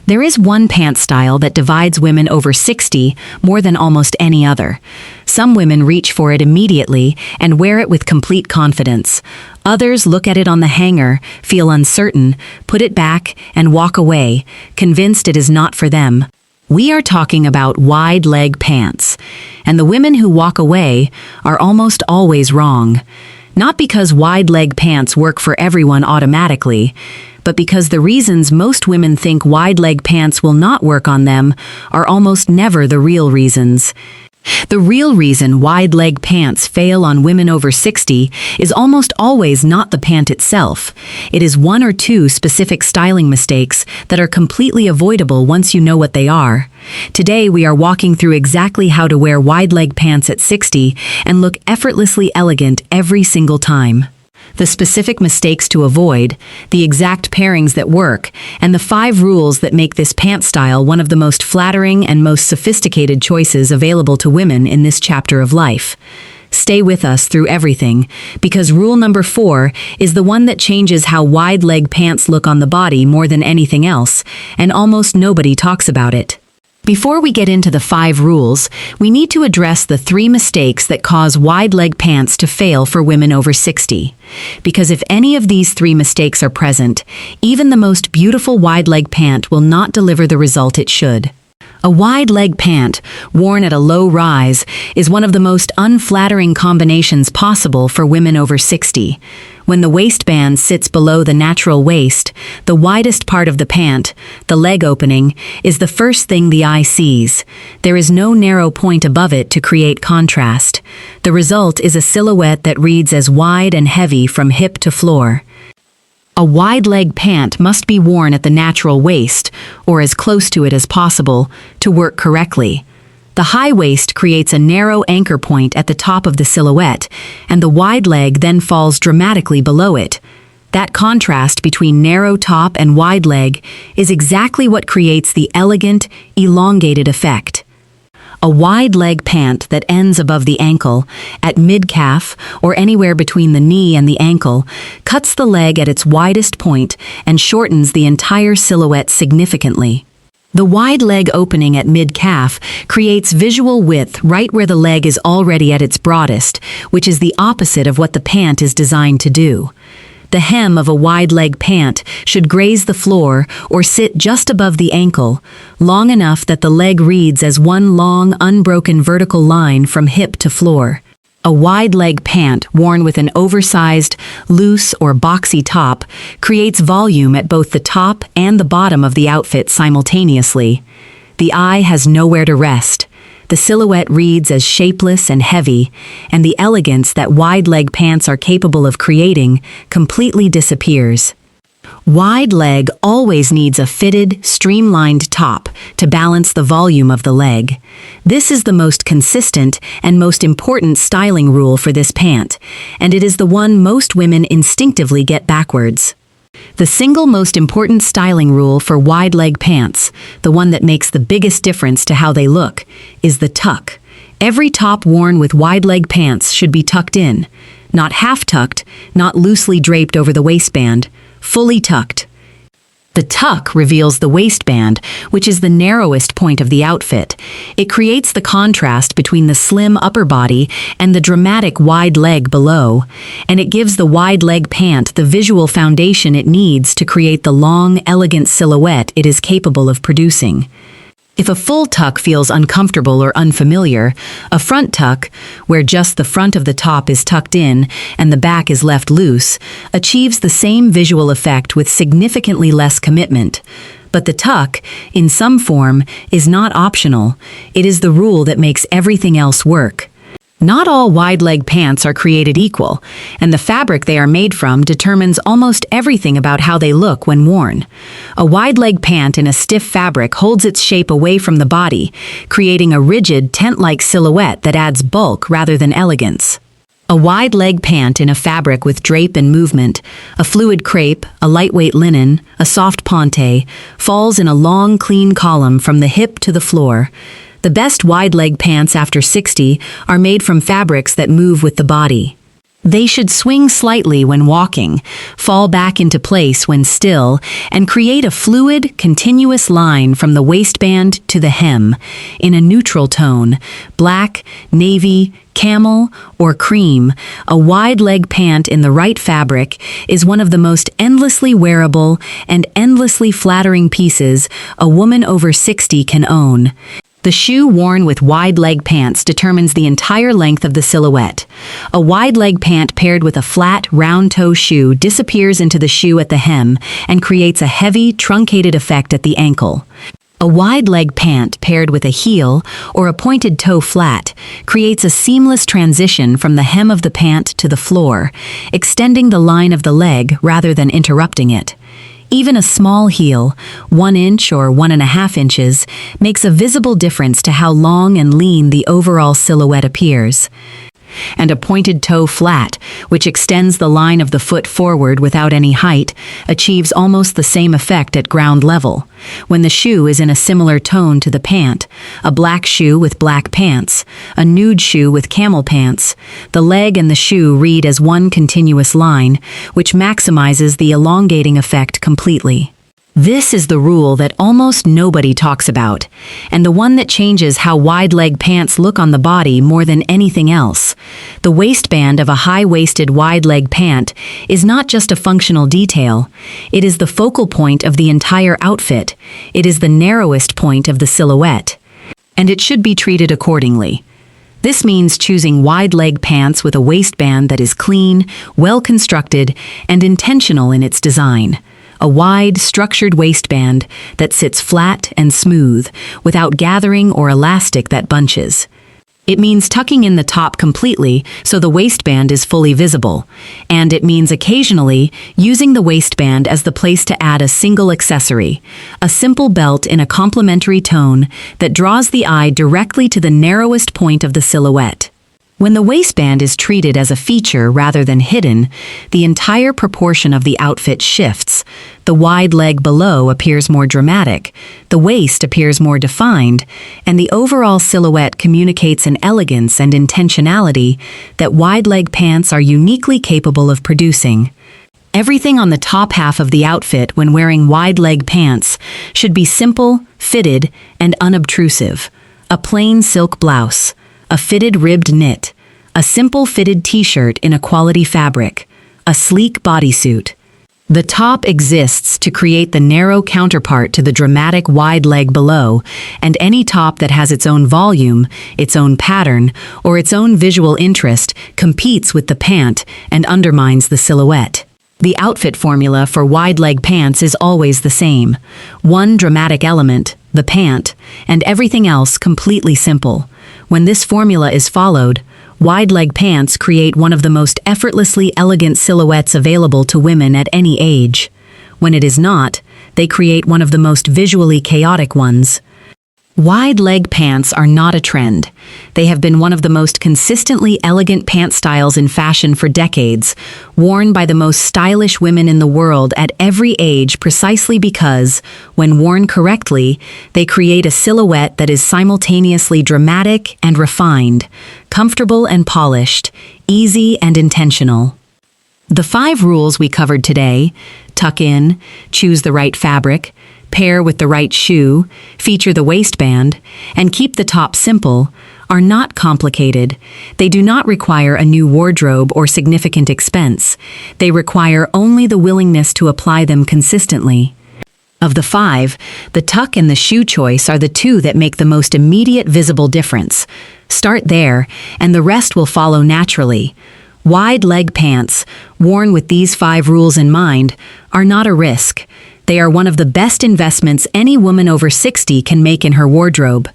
There is one pant style that divides women over 60 more than almost any other. Some women reach for it immediately and wear it with complete confidence. Others look at it on the hanger, feel uncertain, put it back, and walk away, convinced it is not for them. We are talking about wide leg pants, and the women who walk away are almost always wrong. Not because wide leg pants work for everyone automatically, but because the reasons most women think wide leg pants will not work on them are almost never the real reasons. The real reason wide leg pants fail on women over 60 is almost always not the pant itself. It is one or two specific styling mistakes that are completely avoidable once you know what they are. Today we are walking through exactly how to wear wide leg pants at 60 and look effortlessly elegant every single time. The specific mistakes to avoid, the exact pairings that work, and the 5 rules that make this pant style one of the most flattering and most sophisticated choices available to women in this chapter of life. Stay with us through everything, because rule number 4 is the one that changes how wide leg pants look on the body more than anything else, and almost nobody talks about it. Before we get into the 5 rules, we need to address the 3 mistakes that cause wide leg pants to fail for women over 60. Because if any of these 3 mistakes are present, even the most beautiful wide leg pant will not deliver the result it should. A wide leg pant, worn at a low rise, is one of the most unflattering combinations possible for women over 60. When the waistband sits below the natural waist, the widest part of the pant, the leg opening, is the first thing the eye sees. There is no narrow point above it to create contrast. The result is a silhouette that reads as wide and heavy from hip to floor. A wide leg pant must be worn at the natural waist, or as close to it as possible, to work correctly. The high waist creates a narrow anchor point at the top of the silhouette, and the wide leg then falls dramatically below it. That contrast between narrow top and wide leg is exactly what creates the elegant, elongated effect. A wide leg pant that ends above the ankle, at mid-calf, or anywhere between the knee and the ankle, cuts the leg at its widest point and shortens the entire silhouette significantly. The wide leg opening at mid-calf creates visual width right where the leg is already at its broadest, which is the opposite of what the pant is designed to do. The hem of a wide leg pant should graze the floor or sit just above the ankle, long enough that the leg reads as one long, unbroken vertical line from hip to floor. A wide leg pant worn with an oversized, loose or boxy top creates volume at both the top and the bottom of the outfit simultaneously. The eye has nowhere to rest. The silhouette reads as shapeless and heavy, and the elegance that wide leg pants are capable of creating completely disappears. Wide leg always needs a fitted, streamlined top to balance the volume of the leg. This is the most consistent and most important styling rule for this pant, and it is the one most women instinctively get backwards. The single most important styling rule for wide leg pants, the one that makes the biggest difference to how they look, is the tuck. Every top worn with wide leg pants should be tucked in. Not half tucked, not loosely draped over the waistband, fully tucked. The tuck reveals the waistband, which is the narrowest point of the outfit. It creates the contrast between the slim upper body and the dramatic wide leg below, and it gives the wide leg pant the visual foundation it needs to create the long, elegant silhouette it is capable of producing. If a full tuck feels uncomfortable or unfamiliar, a front tuck, where just the front of the top is tucked in and the back is left loose, achieves the same visual effect with significantly less commitment. But the tuck, in some form, is not optional. It is the rule that makes everything else work. Not all wide leg pants are created equal, and the fabric they are made from determines almost everything about how they look when worn. A wide leg pant in a stiff fabric holds its shape away from the body, creating a rigid, tent-like silhouette that adds bulk rather than elegance. A wide leg pant in a fabric with drape and movement, a fluid crepe, a lightweight linen, a soft ponte, falls in a long, clean column from the hip to the floor. The best wide leg pants after 60 are made from fabrics that move with the body. They should swing slightly when walking, fall back into place when still, and create a fluid, continuous line from the waistband to the hem, in a neutral tone, black, navy, camel, or cream. A wide leg pant in the right fabric is one of the most endlessly wearable and endlessly flattering pieces a woman over 60 can own. The shoe worn with wide leg pants determines the entire length of the silhouette. A wide leg pant paired with a flat, round toe shoe disappears into the shoe at the hem and creates a heavy, truncated effect at the ankle. A wide leg pant paired with a heel or a pointed toe flat creates a seamless transition from the hem of the pant to the floor, extending the line of the leg rather than interrupting it. Even a small heel, 1 inch or 1.5 inches, makes a visible difference to how long and lean the overall silhouette appears. And a pointed toe flat, which extends the line of the foot forward without any height, achieves almost the same effect at ground level. When the shoe is in a similar tone to the pant, a black shoe with black pants, a nude shoe with camel pants, the leg and the shoe read as one continuous line, which maximizes the elongating effect completely. This is the rule that almost nobody talks about, and the one that changes how wide leg pants look on the body more than anything else. The waistband of a high-waisted wide leg pant is not just a functional detail. It is the focal point of the entire outfit. It is the narrowest point of the silhouette. And it should be treated accordingly. This means choosing wide leg pants with a waistband that is clean, well-constructed, and intentional in its design. A wide, structured waistband that sits flat and smooth, without gathering or elastic that bunches. It means tucking in the top completely so the waistband is fully visible. And it means occasionally using the waistband as the place to add a single accessory, a simple belt in a complementary tone that draws the eye directly to the narrowest point of the silhouette. When the waistband is treated as a feature rather than hidden, the entire proportion of the outfit shifts. The wide leg below appears more dramatic, the waist appears more defined, and the overall silhouette communicates an elegance and intentionality that wide leg pants are uniquely capable of producing. Everything on the top half of the outfit when wearing wide leg pants should be simple, fitted, and unobtrusive. A plain silk blouse, a fitted ribbed knit, a simple fitted t-shirt in a quality fabric, a sleek bodysuit. The top exists to create the narrow counterpart to the dramatic wide leg below, and any top that has its own volume, its own pattern, or its own visual interest competes with the pant and undermines the silhouette. The outfit formula for wide leg pants is always the same. One dramatic element, the pant, and everything else completely simple. When this formula is followed, wide leg pants create one of the most effortlessly elegant silhouettes available to women at any age. When it is not, they create one of the most visually chaotic ones. Wide leg pants are not a trend. They have been one of the most consistently elegant pant styles in fashion for decades, worn by the most stylish women in the world at every age precisely because, when worn correctly, they create a silhouette that is simultaneously dramatic and refined, comfortable and polished, easy and intentional. The 5 rules we covered today, tuck in, choose the right fabric, pair with the right shoe, feature the waistband, and keep the top simple, are not complicated. They do not require a new wardrobe or significant expense. They require only the willingness to apply them consistently. Of the 5, the tuck and the shoe choice are the 2 that make the most immediate visible difference. Start there, and the rest will follow naturally. Wide leg pants, worn with these 5 rules in mind, are not a risk. They are one of the best investments any woman over 60 can make in her wardrobe.